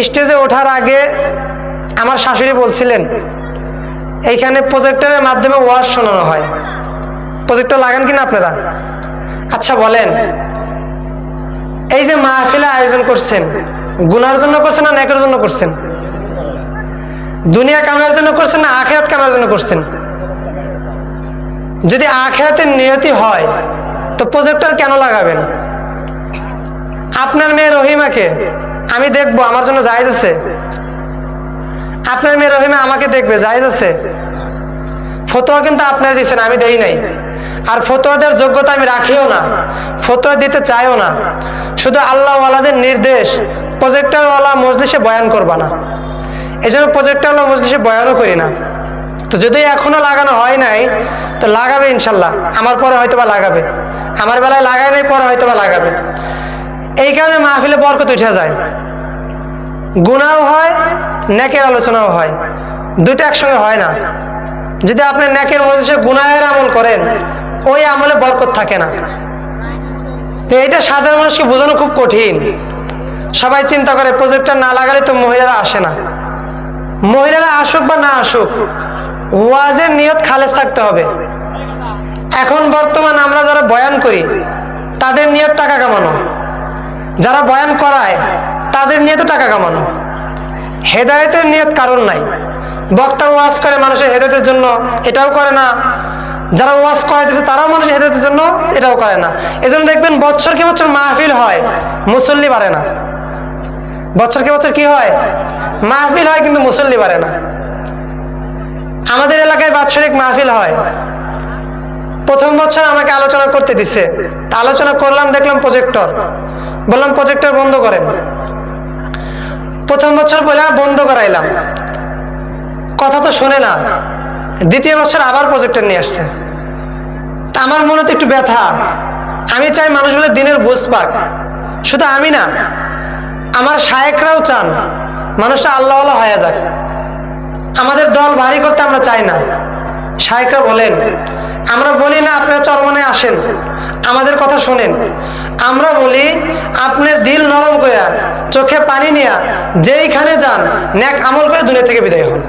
স্টেজে ওঠার আগে আমার শাশুড়ি বলছিলেন এইখানে প্রজেক্টরের মাধ্যমে ওয়াজ শোনানো হয়। প্রজেক্টর লাগান কিনা আপনারা? আচ্ছা বলেন, এই যে মাহফিলে আয়োজন করছেন, গুনার জন্য করছেন না নেকের জন্য করছেন? দুনিয়া কামানোর জন্য করছেন না আখিরাত কামানোর জন্য করছেন? যদি আখিরাতের নিয়তি হয় তো প্রজেক্টর কেন লাগাবেন? আপনার মেয়ে রহিমাকে আমি দেখবো, আমার জন্য জায়েজ আছে? আপনার মেয়ে রহিমা আমাকে দেখবে, জায়েজ আছে? ফতোয়া কিন্তু আপনারা দিচ্ছেন, আমি দেই নাই। আর ফতোয়া দেওয়ার যোগ্যতা আমি রাখিও না, ফতোয়া দিতে চাইও না। শুধু আল্লাহওয়ালাদের নির্দেশ, প্রজেক্টরওয়ালা মজলিসে বয়ান করবা না, এই জন্য প্রজেক্টরওয়ালা মজলিসে বয়ানও করি না। তো যদি এখনো লাগানো হয় নাই তো লাগাবে ইনশাল্লাহ, আমার পরে হয়তো বা লাগাবে, আমার বেলায় লাগায় নাই, পরে হয়তো বা লাগাবে। এই কারণে মাহফিলে বরকত উঠে যায়, গুনাহও হয়, নেকের আলোচনাও হয়, দুইটা একসঙ্গে হয় না। যদি আপনি নেকের মজলিসে গুনাহের আমল করেন, ওই আমলে বরকত থাকে না। তো এইটা সাধারণ মানুষকে বোঝানো খুব কঠিন। সবাই চিন্তা করে প্রজেক্টর না লাগালে তো মহিলারা আসে না। মহিলারা আসুক বা না আসুক, ওয়াজের নিয়ত খালেস থাকতে হবে। এখন বর্তমান আমরা যারা বয়ান করি তাদের নিয়ত টাকা কামানো, যারা বয়ান করায় তাদের নিয়ত টাকা কামানো। হেদায়েতের নিয়ত কারণ নাই। বক্তা ওয়াজ করে মানুষের হেদায়েতের জন্য, এটাও করে না। যারা ওয়াজ করাইতেছে তারাও মানুষের হেদায়েতের জন্য, এটাও করে না। এজন্য দেখবেন বছরকে বছর মাহফিল হয়, মুসল্লি বাড়ে না। বছরকে বছর কি হয়? মাহফিল হয়, কিন্তু মুসল্লি বাড়ে না। আমাদের এলাকায় বাৎসরিক মাহফিল হয়। প্রথম বছর আমাকে আলোচনা করতে দিছে, তা আলোচনা করলাম, দেখলাম প্রজেক্টর, বললাম প্রজেক্টর বন্ধ করেন। প্রথম বছর বলে বন্ধ করাইলাম, কথা তো শোনে না। দ্বিতীয় বছর আবার প্রজেক্টর নিয়ে আসছে। তা আমার মনে তো একটু ব্যথা। আমি চাই মানুষগুলো দিনের বুঝ পাক। শুধু আমি না, আমার শায়েকরাও চান মানুষটা আল্লাহওয়ালা হয়ে যাক। আমাদের দল ভারী করতে আমরা চাই না। শায়েকরা বলেন, আমরা বলি না আপনারা চরমনে আসেন, আমাদের কথা শোনেন। আমরা বলি আপনার দিল নরম করে, চোখে পানি নিয়ে যেইখানে যান, নেক আমল করে দুনিয়া থেকে বিদায় হন।